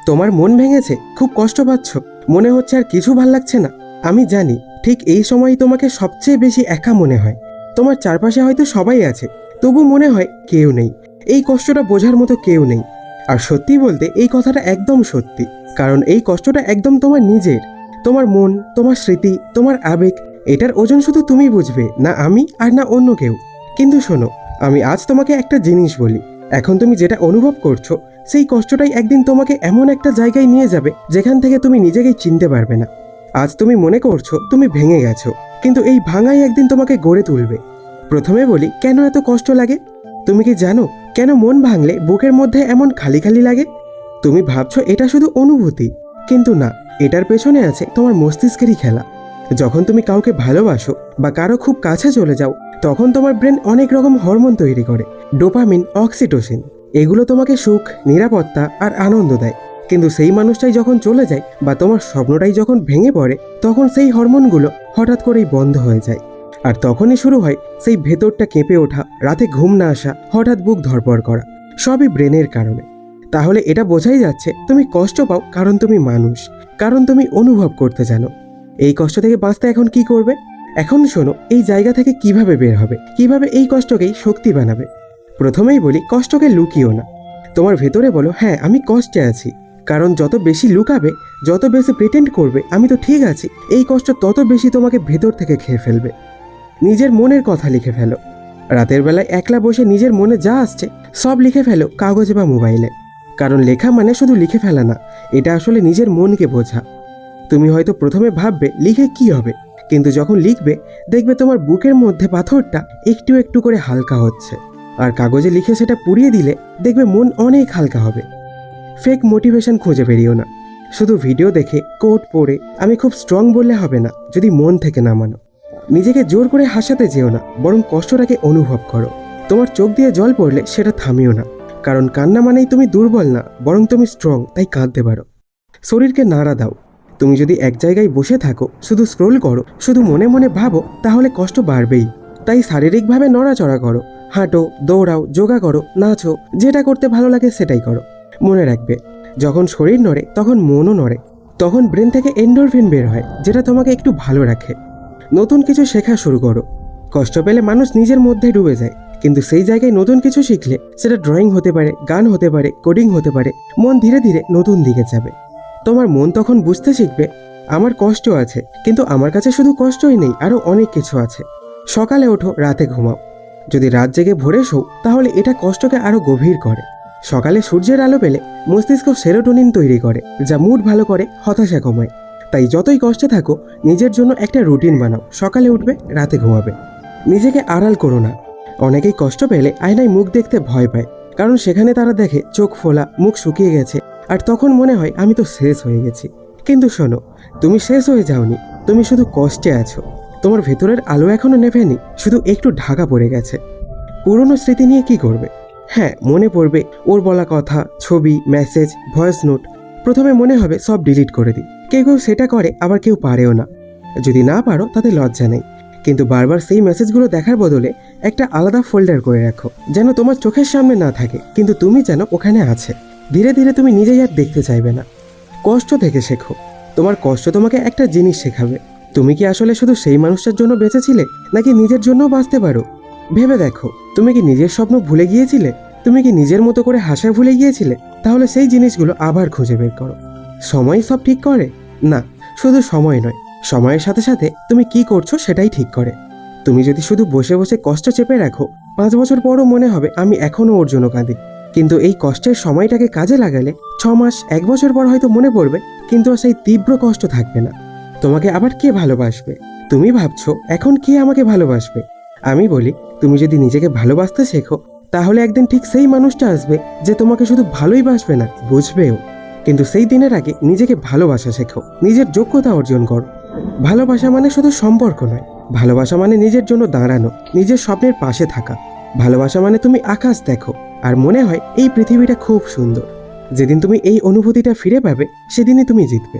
তোমার মন ভেঙেছে, খুব কষ্ট পাচ্ছ, মনে হচ্ছে আর কিছু ভাল লাগছে না। আমি জানি ঠিক এই সময়ই তোমাকে সবচেয়ে বেশি একা মনে হয়। তোমার চারপাশে হয়তো সবাই আছে, তবু মনে হয় কেউ নেই, এই কষ্টটা বোঝার মতো কেউ নেই। আর সত্যি বলতে এই কথাটা একদম সত্যি, কারণ এই কষ্টটা একদম তোমার নিজের। তোমার মন, তোমার স্মৃতি, তোমার আবেগ, এটার ওজন শুধু তুমি বুঝবে, না আমি আর না অন্য কেউ। কিন্তু শোনো, আমি আজ তোমাকে একটা জিনিস বলি, এখন তুমি যেটা অনুভব করছো সেই কষ্টটাই একদিন তোমাকে এমন একটা জায়গায় নিয়ে যাবে যেখান থেকে তুমি নিজেকেই চিনতে পারবে না। আজ তুমি মনে করছো তুমি ভেঙে গেছো, কিন্তু এই ভাঙাই একদিন তোমাকে গড়ে তুলবে। প্রথমে বলি, কেন এত কষ্ট লাগে? তুমি কি জানো কেন মন ভাঙলে বুকের মধ্যে এমন খালি খালি লাগে? তুমি ভাবছো এটা শুধু অনুভূতি, কিন্তু না, এটার পেছনে আছে তোমার মস্তিষ্কেরই খেলা। যখন তুমি কাউকে ভালোবাসো বা কারো খুব কাছে চলে যাও, তখন তোমার ব্রেন অনেক রকম হরমোন তৈরি করে, ডোপামিন, অক্সিটোসিন। এগুলো তোমাকে সুখ, নিরাপত্তা আর আনন্দ দেয়। কিন্তু সেই মানুষটাই যখন চলে যায় বা তোমার স্বপ্নটাই যখন ভেঙে পড়ে, তখন সেই হরমোনগুলো হঠাৎ করেই বন্ধ হয়ে যায়। আর তখনই শুরু হয় সেই ভেতরটা কেঁপে ওঠা, রাতে ঘুম না আসা, হঠাৎ বুক ধড়ফড় করা, সবই ব্রেনের কারণে। তাহলে এটা বোঝাই যাচ্ছে তুমি কষ্ট পাও কারণ তুমি মানুষ, কারণ তুমি অনুভব করতে জানো। এই কষ্ট থেকে বাঁচতে এখন কি করবে? এখন শোনো, এই জায়গা থেকে কিভাবে বের হবে, কিভাবে এই কষ্টকেই শক্তি বানাবে। প্রথমেই বলি, কষ্টকে লুকিও না। তোমার ভেতরে বলো, হ্যাঁ আমি কষ্টে আছি। কারণ যত বেশি লুকাবে, যত বেশি প্রিটেন্ড করবে আমি তো ঠিক আছি, এই কষ্ট তত বেশি তোমাকে ভেতর থেকে খেয়ে ফেলবে। নিজের মনের কথা লিখে ফেলো। রাতের বেলায় একলা বসে নিজের মনে যা আসছে সব লিখে ফেলো কাগজে বা মোবাইলে। কারণ লেখা মানে শুধু লিখে ফেলা না, এটা আসলে নিজের মনকে বোঝা। তুমি হয়তো প্রথমে ভাববে লিখে কি হবে, কিন্তু যখন লিখবে দেখবে তোমার বুকের মধ্যে পাথরটা একটু একটু করে হালকা হচ্ছে। আর কাগজে লিখে সেটা পুড়িয়ে দিলে দেখবে মন অনেক হালকা হবে। ফেক মোটিভেশন খুঁজে বেরিও না। শুধু ভিডিও দেখে, কোট পড়ে আমি খুব স্ট্রং বললে হবে না যদি মন থেকে না মানো। নিজেকে জোর করে হাসাতে যেও না, বরং কষ্টটাকে অনুভব করো। তোমার চোখ দিয়ে জল পড়লে সেটা থামিও না, কারণ কান্না মানেই তুমি দুর্বল না, বরং তুমি স্ট্রং, তাই কাঁদতে পারো। শরীরকে নাড়া দাও। তুমি যদি এক জায়গায় বসে থাকো, শুধু স্ক্রোল করো, শুধু মনে মনে ভাবো, তাহলে কষ্ট বাড়বেই। তাই শারীরিকভাবে নড়াচড়া করো, হাঁটো, দৌড়াও, যোগা করো, নাচো, যেটা করতে ভালো লাগে সেটাই করো। মনে রাখবে, যখন শরীর নড়ে তখন মনও নড়ে। তখন ব্রেন থেকে এন্ডোরফিন বের হয়, যেটা তোমাকে একটু ভালো রাখে। নতুন কিছু শেখা শুরু করো। কষ্ট পেলে মানুষ নিজের মধ্যে ডুবে যায়, কিন্তু সেই জায়গায় নতুন কিছু শিখলে, সেটা ড্রয়িং হতে পারে, গান হতে পারে, কোডিং হতে পারে, মন ধীরে ধীরে নতুন দিকে যাবে। তোমার মন তখন বুঝতে শিখবে, আমার কষ্ট আছে, কিন্তু আমার কাছে শুধু কষ্টই নেই, আরও অনেক কিছু আছে। সকালে ওঠো, রাতে ঘুমাও। যদি রাত জেগে ভোরে শোও, তাহলে এটা কষ্টকে আরও গভীর করে। সকালে সূর্যের আলো পেলে মস্তিষ্ক সেরোটোনিন তৈরি করে, যা মুড ভালো করে, হতাশা কমায়। তাই যতই কষ্টে থাকো, নিজের জন্য একটা রুটিন বানাও, সকালে উঠবে, রাতে ঘুমাবে। নিজেকে আড়াল করো না। অনেকেই কষ্ট পেলে আয়নায় মুখ দেখতে ভয় পায়, কারণ সেখানে তারা দেখে চোখ ফোলা, মুখ শুকিয়ে গেছে, আর তখন মনে হয় আমি তো শেষ হয়ে গেছি। কিন্তু শোনো, তুমি শেষ হয়ে যাওনি, তুমি শুধু কষ্টে আছো। তোমার ভেতরের আলো এখনো নেভেনি, শুধু একটু ঢাকা পড়ে গেছে। পুরনো স্মৃতি নিয়ে কি করবে? হ্যাঁ, মনে পড়বে ওর বলা কথা, ছবি, মেসেজ, ভয়েস নোট। প্রথমে মনে হবে সব ডিলিট করে দিই। কেউ কেউ সেটা করে, আবার কেউ পারেও না। যদি না পারো তাতে লজ্জা নেই, কিন্তু বারবার সেই মেসেজগুলো দেখার বদলে একটা আলাদা ফোল্ডার করে রাখো, যেন তোমার চোখের সামনে না থাকে, কিন্তু তুমি যেন ওখানে আছে। ধীরে ধীরে তুমি নিজেই আর দেখতে চাইবে না। কষ্ট থেকে শেখো। তোমার কষ্ট তোমাকে একটা জিনিস শেখাবে, তুমি কি আসলে শুধু সেই মানুষটার জন্য বেঁচেছিলে, নাকি নিজের জন্যও বাঁচতে পারো? ভেবে দেখো, তুমি কি নিজের স্বপ্ন ভুলে গিয়েছিলে? তুমি কি নিজের মতো করে হাসা ভুলে গিয়েছিলে? তাহলে সেই জিনিসগুলো আবার খুঁজে বের করো। সময় সব ঠিক করে না, শুধু সময় নয়, সময়ের সাথে সাথে তুমি কি করছো সেটাই ঠিক করে। তুমি যদি শুধু বসে বসে কষ্ট চেপে রাখো, 5 বছর পরও মনে হবে আমি এখনও ওর জন্য কাঁদি। কিন্তু এই কষ্টের সময়টাকে কাজে লাগালে 6 মাস, 1 বছর পর হয়তো মনে পড়বে, কিন্তু সেই তীব্র কষ্ট থাকবে না। তোমাকে আবার কে ভালোবাসবে? তুমি ভাবছো এখন কে আমাকে ভালোবাসবে? আমি বলি, তুমি যদি নিজেকে ভালোবাসতে শেখো, তাহলে একদিন ঠিক সেই মানুষটা আসবে যে তোমাকে শুধু ভালোই বাসবে না, বুঝবেও। কিন্তু সেই দিনের আগে নিজেকে ভালোবাসা শেখো, নিজের যোগ্যতা অর্জন করো। ভালোবাসা মানে শুধু সম্পর্ক নয়, ভালোবাসা মানে নিজের জন্য দাঁড়ানো, নিজের স্বপ্নের পাশে থাকা। ভালোবাসা মানে তুমি আকাশ দেখো আর মনে হয় এই পৃথিবীটা খুব সুন্দর। যেদিন তুমি এই অনুভূতিটা ফিরে পাবে, সেদিনই তুমি জিতবে।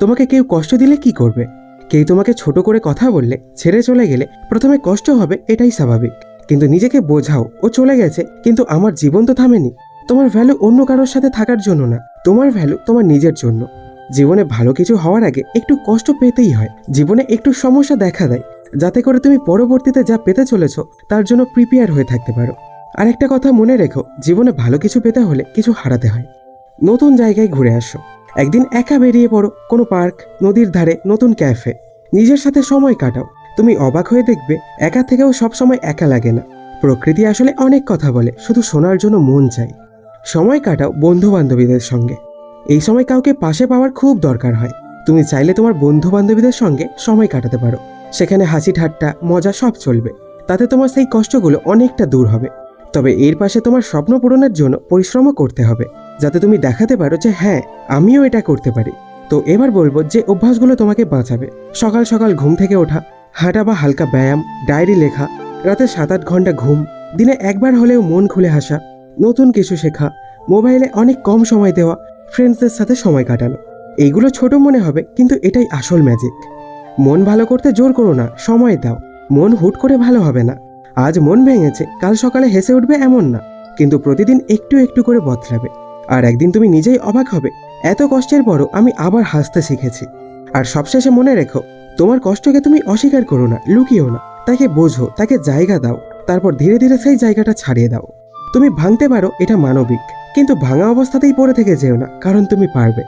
তোমাকে কেউ কষ্ট দিলে কি করবে? কেউ তোমাকে ছোট করে কথা বললে, ছেড়ে চলে গেলে প্রথমে কষ্ট হবে, এটাই স্বাভাবিক। কিন্তু নিজেকে বোঝাও, ও চলে গেছে, কিন্তু আমার জীবন তো থামেনি। তোমার ভ্যালু অন্য কারোর সাথে থাকার জন্য না, তোমার ভ্যালু তোমার নিজের জন্য। জীবনে ভালো কিছু হওয়ার আগে একটু কষ্ট পেতেই হয়। জীবনে একটু সমস্যা দেখা দেয়, যাতে করে তুমি পরবর্তীতে যা পেতে চলেছ তার জন্য প্রিপেয়ার হয়ে থাকতে পারো। আর একটা কথা মনে রেখো, জীবনে ভালো কিছু পেতে হলে কিছু হারাতে হয়। নতুন জায়গায় ঘুরে আসো, একদিন একা বেরিয়ে পড়ো, কোনো পার্ক, নদীর ধারে, নতুন ক্যাফে, নিজের সাথে সময় কাটাও। তুমি অবাক হয়ে দেখবে একা থেকেও সবসময় একা লাগে না। প্রকৃতি আসলে অনেক কথা বলে, শুধু শোনার জন্য মন চাই। সময় কাটাও বন্ধু বান্ধবীদের সঙ্গে। এই সময় কাউকে পাশে পাওয়ার খুব দরকার হয়। তুমি চাইলে তোমার বন্ধু বান্ধবীদের সঙ্গে সময় কাটাতে পারো। সেখানে হাসি ঠাট্টা মজা সব চলবে। তাতে তোমার সেই কষ্টগুলো অনেকটা দূর হবে। তবে এর পাশে তোমার স্বপ্ন পূরণের জন্য পরিশ্রমও করতে হবে, যাতে তুমি দেখাতে পারো যে হ্যাঁ, আমিও এটা করতে পারি। তো এবার বলবো যে অভ্যাসগুলো তোমাকে বাঁচাবে। সকাল সকাল ঘুম থেকে ওঠা, হাঁটা বা হালকা ব্যায়াম, ডায়েরি লেখা, রাতে 7-8 ঘন্টা ঘুম, দিনে একবার হলেও মন খুলে হাসা, নতুন কিছু শেখা, মোবাইলে অনেক কম সময় দেওয়া, ফ্রেন্ডসদের সাথে সময় কাটানো। এইগুলো ছোট মনে হবে, কিন্তু এটাই আসল ম্যাজিক। মন ভালো করতে জোর করো না, সময় দাও। মন হুট করে ভালো হবে না। আজ মন ভেঙেছে, কাল সকালে হেসে উঠবে এমন না, কিন্তু প্রতিদিন একটু একটু করে বদলাবে। আর একদিন তুমি নিজেই অবাক হবে, এত কষ্টের পরও আমি আবার হাসতে শিখেছি। আর সবশেষে মনে রেখো, তোমার কষ্টকে তুমি অস্বীকার করো না, লুকিও না, তাকে বোঝো, তাকে জায়গা দাও। তারপর ধীরে ধীরে সেই জায়গাটা ছাড়িয়ে দাও। তুমি ভাঙতে পারো, এটা মানবিক, কিন্তু ভাঙা অবস্থাতেই পড়ে থেকে যেও না, কারণ তুমি পারবে।